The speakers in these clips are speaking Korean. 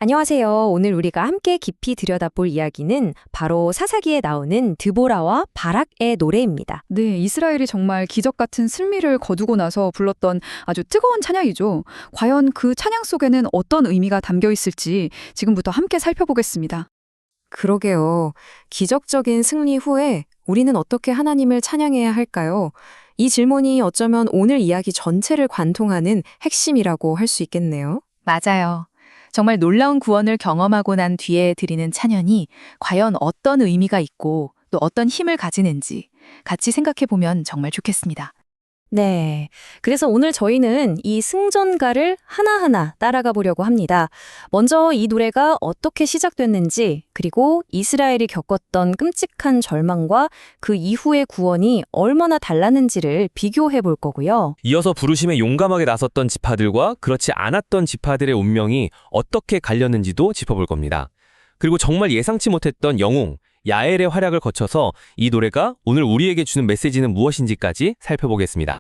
안녕하세요. 오늘 우리가 함께 깊이 들여다볼 이야기는 바로 사사기에 나오는 드보라와 바락의 노래입니다. 네, 이스라엘이 정말 기적 같은 승리를 거두고 나서 불렀던 아주 뜨거운 찬양이죠. 과연 그 찬양 속에는 어떤 의미가 담겨 있을지 지금부터 함께 살펴보겠습니다. 그러게요. 기적적인 승리 후에 우리는 어떻게 하나님을 찬양해야 할까요? 이 질문이 어쩌면 오늘 이야기 전체를 관통하는 핵심이라고 할 수 있겠네요. 맞아요. 정말 놀라운 구원을 경험하고 난 뒤에 드리는 찬양이 과연 어떤 의미가 있고 또 어떤 힘을 가지는지 같이 생각해 보면 정말 좋겠습니다. 네. 그래서 오늘 저희는 이 승전가를 하나하나 따라가 보려고 합니다. 먼저 이 노래가 어떻게 시작됐는지, 그리고 이스라엘이 겪었던 끔찍한 절망과 그 이후의 구원이 얼마나 달랐는지를 비교해 볼 거고요. 이어서 부르심에 용감하게 나섰던 지파들과 그렇지 않았던 지파들의 운명이 어떻게 갈렸는지도 짚어볼 겁니다. 그리고 정말 예상치 못했던 영웅, 야엘의 활약을 거쳐서 이 노래가 오늘 우리에게 주는 메시지는 무엇인지까지 살펴보겠습니다.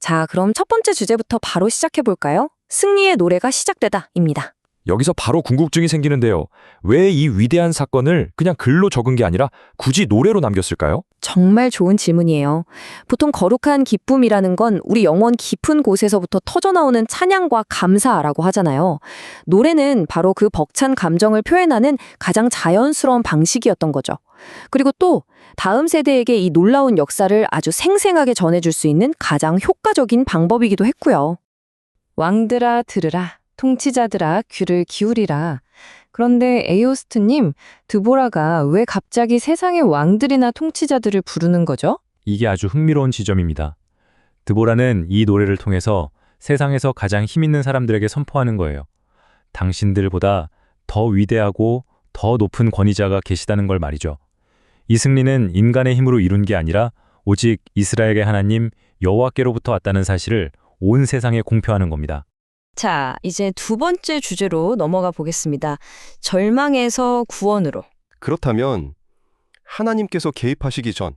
자, 그럼 첫 번째 주제부터 바로 시작해 볼까요? 승리의 노래가 시작되다입니다. 여기서 바로 궁금증이 생기는데요. 왜 이 위대한 사건을 그냥 글로 적은 게 아니라 굳이 노래로 남겼을까요? 정말 좋은 질문이에요. 보통 거룩한 기쁨이라는 건 우리 영혼 깊은 곳에서부터 터져나오는 찬양과 감사라고 하잖아요. 노래는 바로 그 벅찬 감정을 표현하는 가장 자연스러운 방식이었던 거죠. 그리고 또 다음 세대에게 이 놀라운 역사를 아주 생생하게 전해줄 수 있는 가장 효과적인 방법이기도 했고요. 왕들아 들으라, 통치자들아 귀를 기울이라. 그런데 에이오스트님, 드보라가 왜 갑자기 세상의 왕들이나 통치자들을 부르는 거죠? 이게 아주 흥미로운 지점입니다. 드보라는 이 노래를 통해서 세상에서 가장 힘 있는 사람들에게 선포하는 거예요. 당신들보다 더 위대하고 더 높은 권위자가 계시다는 걸 말이죠. 이 승리는 인간의 힘으로 이룬 게 아니라 오직 이스라엘의 하나님 여호와께로부터 왔다는 사실을 온 세상에 공표하는 겁니다. 자, 이제 두 번째 주제로 넘어가 보겠습니다. 절망에서 구원으로. 그렇다면 하나님께서 개입하시기 전,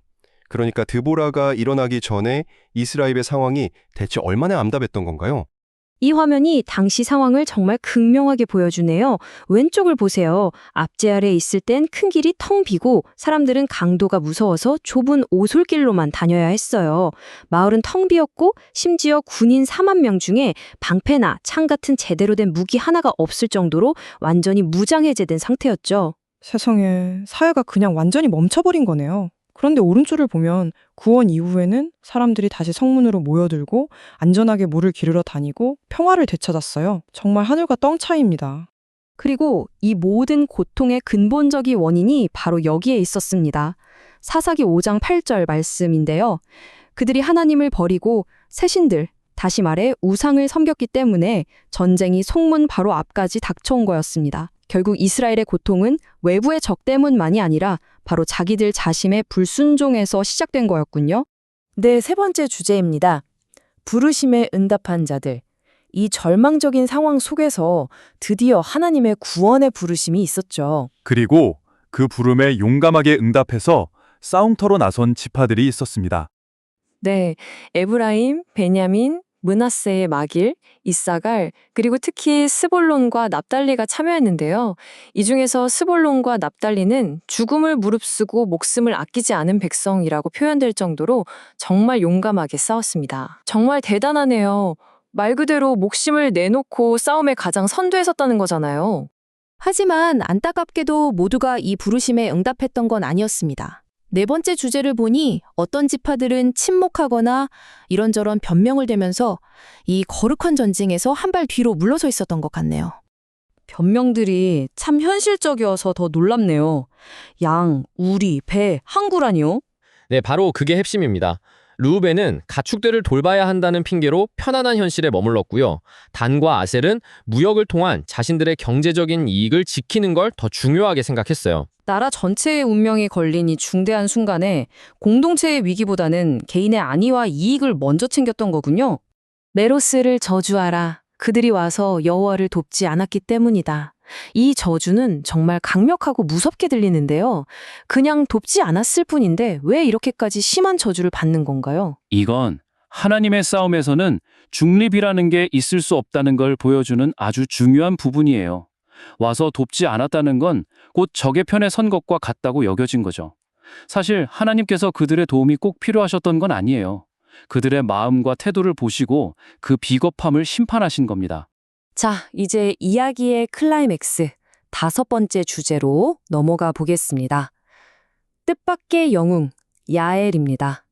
그러니까 드보라가 일어나기 전에 이스라엘의 상황이 대체 얼마나 암담했던 건가요? 이 화면이 당시 상황을 정말 극명하게 보여주네요. 왼쪽을 보세요. 앞제 아래 있을 땐 큰 길이 텅 비고 사람들은 강도가 무서워서 좁은 오솔길로만 다녀야 했어요. 마을은 텅 비었고 심지어 군인 4만 명 중에 방패나 창 같은 제대로 된 무기 하나가 없을 정도로 완전히 무장해제된 상태였죠. 세상에, 사회가 그냥 완전히 멈춰버린 거네요. 그런데 오른쪽을 보면 구원 이후에는 사람들이 다시 성문으로 모여들고 안전하게 물을 기르러 다니고 평화를 되찾았어요. 정말 하늘과 땅 차이입니다. 그리고 이 모든 고통의 근본적인 원인이 바로 여기에 있었습니다. 사사기 5장 8절 말씀인데요. 그들이 하나님을 버리고 새신들, 다시 말해 우상을 섬겼기 때문에 전쟁이 성문 바로 앞까지 닥쳐온 거였습니다. 결국 이스라엘의 고통은 외부의 적 때문만이 아니라 바로 자기들 자신의 불순종에서 시작된 거였군요. 네, 세 번째 주제입니다. 부르심에 응답한 자들. 이 절망적인 상황 속에서 드디어 하나님의 구원의 부르심이 있었죠. 그리고 그 부름에 용감하게 응답해서 싸움터로 나선 지파들이 있었습니다. 네, 에브라임, 베냐민, 므낫세의 마길, 이사갈, 그리고 특히 스볼론과 납달리가 참여했는데요. 이 중에서 스볼론과 납달리는 죽음을 무릅쓰고 목숨을 아끼지 않은 백성이라고 표현될 정도로 정말 용감하게 싸웠습니다. 정말 대단하네요. 말 그대로 목숨을 내놓고 싸움에 가장 선두에 섰다는 거잖아요. 하지만 안타깝게도 모두가 이 부르심에 응답했던 건 아니었습니다. 네 번째 주제를 보니 어떤 지파들은 침묵하거나 이런저런 변명을 대면서 이 거룩한 전쟁에서 한 발 뒤로 물러서 있었던 것 같네요. 변명들이 참 현실적이어서 더 놀랍네요. 양, 우리, 배, 항구라니요? 네, 바로 그게 핵심입니다. 르우벤은 가축들을 돌봐야 한다는 핑계로 편안한 현실에 머물렀고요. 단과 아셀은 무역을 통한 자신들의 경제적인 이익을 지키는 걸 더 중요하게 생각했어요. 나라 전체의 운명이 걸린 이 중대한 순간에 공동체의 위기보다는 개인의 안위와 이익을 먼저 챙겼던 거군요. 메로스를 저주하라. 그들이 와서 여호와를 돕지 않았기 때문이다. 이 저주는 정말 강력하고 무섭게 들리는데요. 그냥 돕지 않았을 뿐인데 왜 이렇게까지 심한 저주를 받는 건가요? 이건 하나님의 싸움에서는 중립이라는 게 있을 수 없다는 걸 보여주는 아주 중요한 부분이에요. 와서 돕지 않았다는 건 곧 적의 편에 선 것과 같다고 여겨진 거죠. 사실 하나님께서 그들의 도움이 꼭 필요하셨던 건 아니에요. 그들의 마음과 태도를 보시고 그 비겁함을 심판하신 겁니다. 자, 이제 이야기의 클라이맥스, 5번째 주제로 넘어가 보겠습니다. 뜻밖의 영웅, 야엘입니다.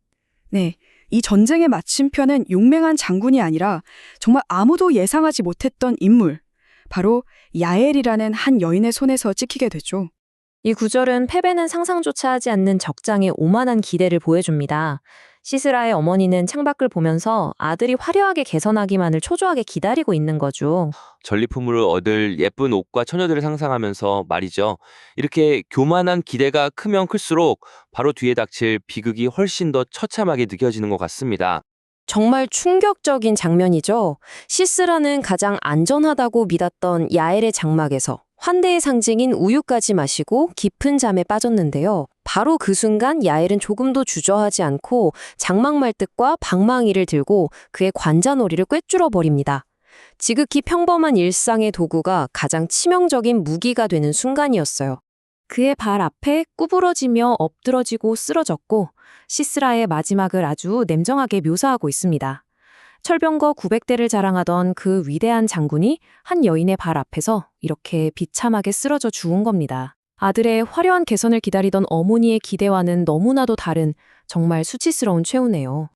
네, 이 전쟁의 마침표는 용맹한 장군이 아니라 정말 아무도 예상하지 못했던 인물, 바로 야엘이라는 한 여인의 손에서 찍히게 되죠. 이 구절은 패배는 상상조차 하지 않는 적장의 오만한 기대를 보여줍니다. 시스라의 어머니는 창밖을 보면서 아들이 화려하게 개선하기만을 초조하게 기다리고 있는 거죠. 전리품으로 얻을 예쁜 옷과 처녀들을 상상하면서 말이죠. 이렇게 교만한 기대가 크면 클수록 바로 뒤에 닥칠 비극이 훨씬 더 처참하게 느껴지는 것 같습니다. 정말 충격적인 장면이죠. 시스라는 가장 안전하다고 믿었던 야엘의 장막에서 환대의 상징인 우유까지 마시고 깊은 잠에 빠졌는데요. 바로 그 순간 야엘은 조금도 주저하지 않고 장막 말뜻과 방망이를 들고 그의 관자놀이를 꿰뚫어 버립니다. 지극히 평범한 일상의 도구가 가장 치명적인 무기가 되는 순간이었어요. 그의 발 앞에 구부러지며 엎드러지고 쓰러졌고 시스라의 마지막을 아주 냉정하게 묘사하고 있습니다. 철병거 900대를 자랑하던 그 위대한 장군이 한 여인의 발 앞에서 이렇게 비참하게 쓰러져 죽은 겁니다. 아들의 화려한 개선을 기다리던 어머니의 기대와는 너무나도 다른 정말 수치스러운 최후네요.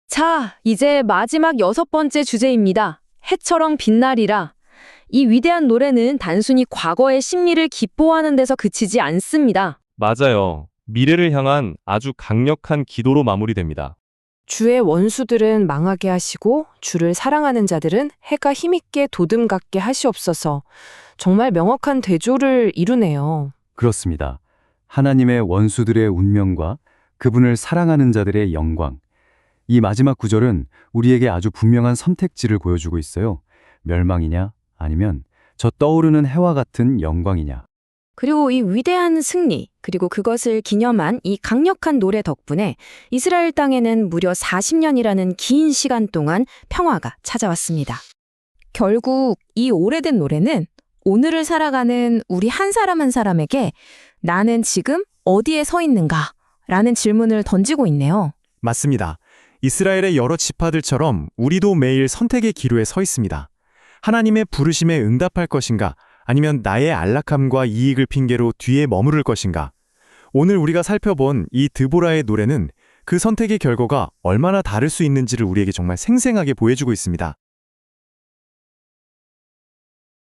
자, 이제 마지막 6번째 주제입니다. 해처럼 빛나리라. 이 위대한 노래는 단순히 과거의 심리를 기뻐하는 데서 그치지 않습니다. 맞아요. 미래를 향한 아주 강력한 기도로 마무리됩니다. 주의 원수들은 망하게 하시고 주를 사랑하는 자들은 해가 힘있게 도듬 같게 하시옵소서. 정말 명확한 대조를 이루네요. 그렇습니다. 하나님의 원수들의 운명과 그분을 사랑하는 자들의 영광. 이 마지막 구절은 우리에게 아주 분명한 선택지를 보여주고 있어요. 멸망이냐 아니면 저 떠오르는 해와 같은 영광이냐. 그리고 이 위대한 승리, 그리고 그것을 기념한 이 강력한 노래 덕분에 이스라엘 땅에는 무려 40년이라는 긴 시간 동안 평화가 찾아왔습니다. 결국 이 오래된 노래는 오늘을 살아가는 우리 한 사람 한 사람에게 나는 지금 어디에 서 있는가? 라는 질문을 던지고 있네요. 맞습니다. 이스라엘의 여러 지파들처럼 우리도 매일 선택의 기로에 서 있습니다. 하나님의 부르심에 응답할 것인가? 아니면 나의 안락함과 이익을 핑계로 뒤에 머무를 것인가? 오늘 우리가 살펴본 이 드보라의 노래는 그 선택의 결과가 얼마나 다를 수 있는지를 우리에게 정말 생생하게 보여주고 있습니다.